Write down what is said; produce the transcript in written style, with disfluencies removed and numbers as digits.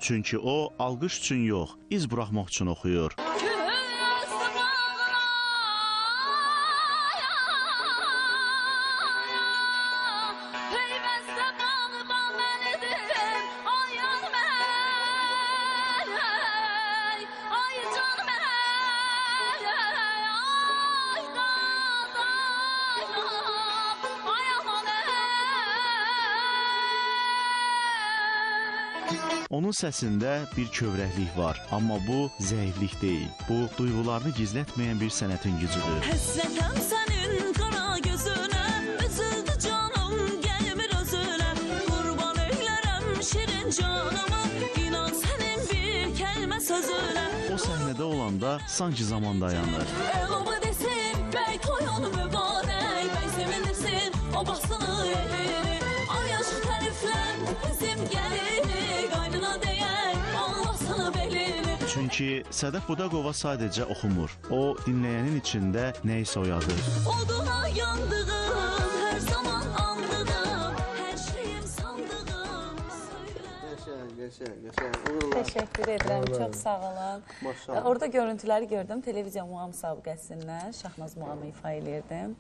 Çünki o, alqış üçün yox, iz buraxmaq üçün oxuyur. Onun səsində bir kövrəklik var, amma bu zəiflik deyil. Bu, duyğularını gizlətməyən bir sənətin gücüdür. Həsrətəm sənin qara gözünə, üzüldü canım, gəlmir özünə. Qurban eylərəm şirin canıma, inan sənin bir kəlmə sözünə. O səhnədə olanda sanki zaman dayanır. Əloba desin, bəy toyun mübarək, bəy sevindirsin, o basını elini. Ay aşıq təriflər, bizim gəlini, qaynına deyək, Allahsını belini. Çünki Sədəf Budaqova sadəcə oxumur. O, dinləyənin içində nəyisə oyadır. Oduna yandığım, hər zaman andığım, hər şeyim sandığım. Qəşəng. Teşekkür ederim. Çok sağ olun. Maşallah. Orada görüntüləri gördüm. Televiziya muğam müsabiqəsindən Şahnaz muğamı ifa edirdim.